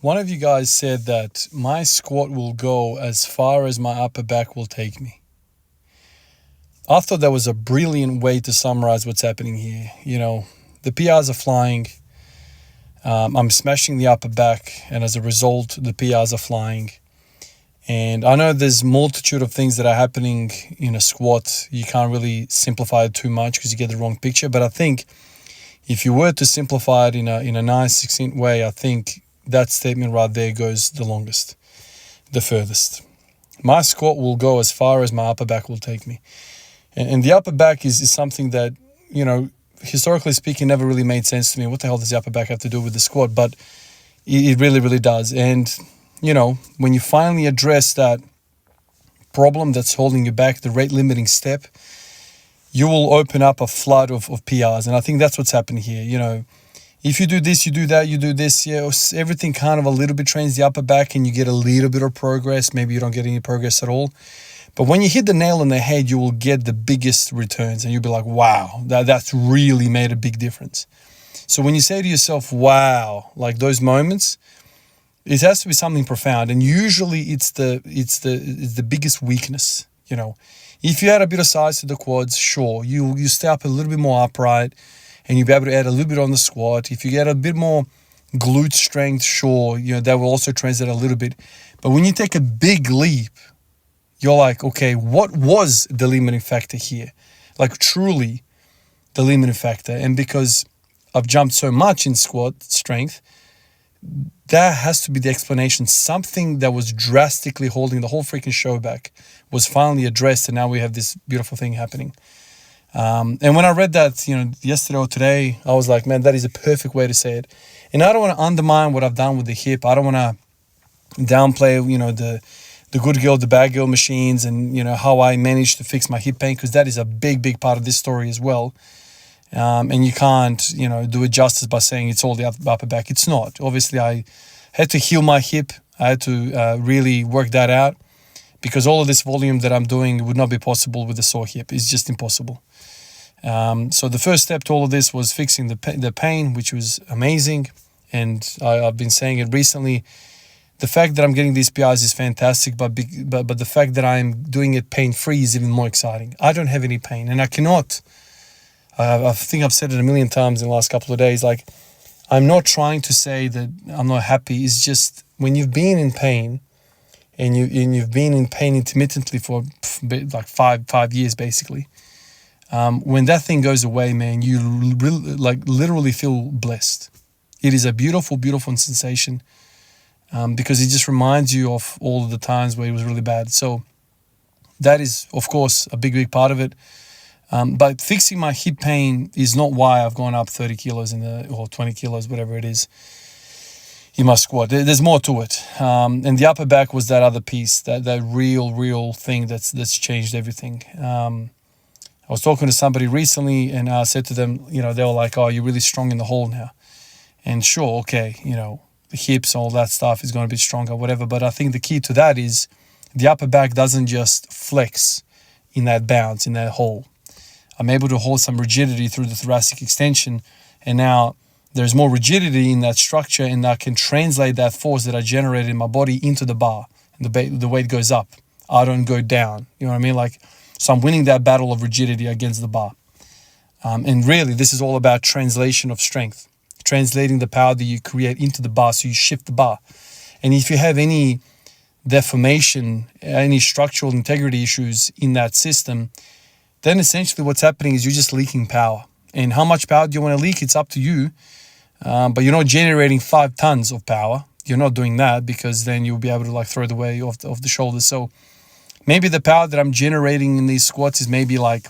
One of you guys said that my squat will go as far as my upper back will take me. I thought that was a brilliant way to summarize what's happening here. The PRs are flying. I'm smashing the upper back, and as a result, the PRs are flying. And I know there's multitude of things that are happening in a squat. You can't really simplify it too much because you get the wrong picture. But I think if you were to simplify it in a nice, succinct way, I think that statement right there goes the longest, the furthest. My squat will go as far as my upper back will take me. And the upper back is something that, historically speaking, never really made sense to me. What the hell does the upper back have to do with the squat? But it really, really does. And, when you finally address that problem that's holding you back, the rate limiting step, you will open up a flood of PRs. And I think that's what's happening here. If you do this, you do that, you do this, everything kind of a little bit trains the upper back and you get a little bit of progress. Maybe you don't get any progress at all. But when you hit the nail on the head, you will get the biggest returns and you'll be like, wow, that's really made a big difference. So when you say to yourself, wow, like those moments, it has to be something profound. And usually it's the biggest weakness. If you add a bit of size to the quads, sure, you stay up a little bit more upright and you'll be able to add a little bit on the squat. If you get a bit more glute strength, sure, that will also translate a little bit. But when you take a big leap, you're like, okay, what was the limiting factor here? Like truly the limiting factor. And because I've jumped so much in squat strength, that has to be the explanation. Something that was drastically holding the whole freaking show back was finally addressed, and now we have this beautiful thing happening. And when I read that, yesterday or today, I was like, man, that is a perfect way to say it. And I don't want to undermine what I've done with the hip. I don't want to downplay, the good girl, the bad girl machines and, how I managed to fix my hip pain, because that is a big, big part of this story as well. And you can't, do it justice by saying it's all the upper back. It's not. Obviously, I had to heal my hip. I had to really work that out, because all of this volume that I'm doing would not be possible with a sore hip. It's just impossible. So the first step to all of this was fixing the pain, which was amazing. And I've been saying it recently. The fact that I'm getting these PRs is fantastic, but the fact that I'm doing it pain-free is even more exciting. I don't have any pain, and I cannot. I think I've said it a million times in the last couple of days. Like, I'm not trying to say that I'm not happy. It's just when you've been in pain, and you've been in pain intermittently for like five years basically. When that thing goes away, man, you literally feel blessed. It is a beautiful, beautiful sensation. Because it just reminds you of all of the times where it was really bad. So that is, of course, a big, big part of it. But fixing my hip pain is not why I've gone up 30 kilos or 20 kilos, whatever it is, in my squat. There's more to it. And the upper back was that other piece, that real thing that's changed everything. I was talking to somebody recently and I said to them, they were like, oh, you're really strong in the hole now. And sure, okay, the hips, all that stuff is going to be stronger, whatever. But I think the key to that is the upper back doesn't just flex in that bounce, in that hole. I'm able to hold some rigidity through the thoracic extension. And now there's more rigidity in that structure, and I can translate that force that I generated in my body into the bar. And the weight goes up. I don't go down. You know what I mean? So I'm winning that battle of rigidity against the bar. And really, this is all about translation of strength. Translating the power that you create into the bar, so you shift the bar. And if you have any deformation, any structural integrity issues in that system, then essentially what's happening is you're just leaking power. And how much power do you want to leak? It's up to you. But you're not generating 5 tons of power. You're not doing that, because then you'll be able to throw it away off the shoulders. So maybe the power that I'm generating in these squats is maybe I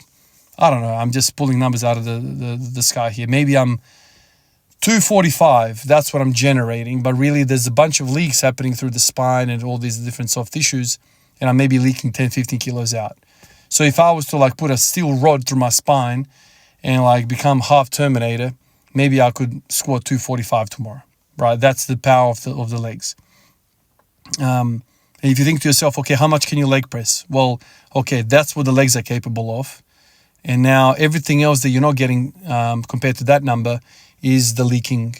don't know, I'm just pulling numbers out of the sky here. Maybe I'm 245, that's what I'm generating, but really there's a bunch of leaks happening through the spine and all these different soft tissues, and I may be leaking 10, 15 kilos out. So if I was to put a steel rod through my spine and become half Terminator, maybe I could squat 245 tomorrow, right? That's the power of the legs. And if you think to yourself, okay, how much can you leg press? Well, okay, that's what the legs are capable of. And now everything else that you're not getting compared to that number is the leaking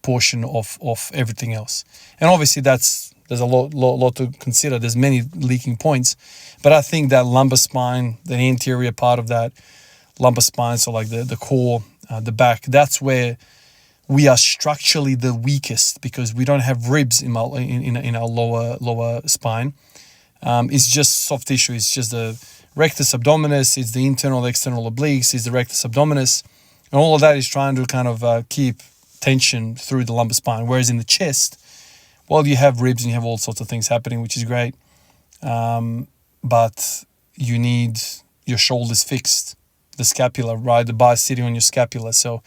portion of everything else. And obviously there's a lot to consider. There's many leaking points, but I think that lumbar spine, the anterior part of that lumbar spine, so like the core, the back, that's where we are structurally the weakest, because we don't have ribs in our lower spine. It's just soft tissue. It's just the rectus abdominis, it's the internal external obliques, it's the rectus abdominis, and all of that is trying to kind of keep tension through the lumbar spine. Whereas in the chest, well, you have ribs and you have all sorts of things happening, which is great, but you need your shoulders fixed, the scapula, right? The bar sitting on your scapula. So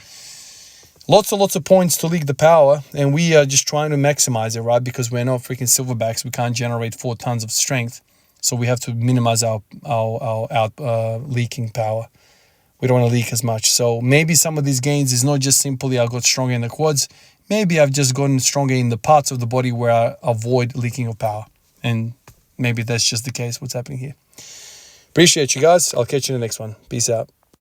lots of points to leak the power, and we are just trying to maximize it, right? Because we're not freaking silverbacks. We can't generate 4 tons of strength, so we have to minimize our leaking power. We don't want to leak as much. So maybe some of these gains is not just simply I got stronger in the quads. Maybe I've just gotten stronger in the parts of the body where I avoid leaking of power, and maybe that's just the case. What's happening here? Appreciate you guys. I'll catch you in the next one. Peace out.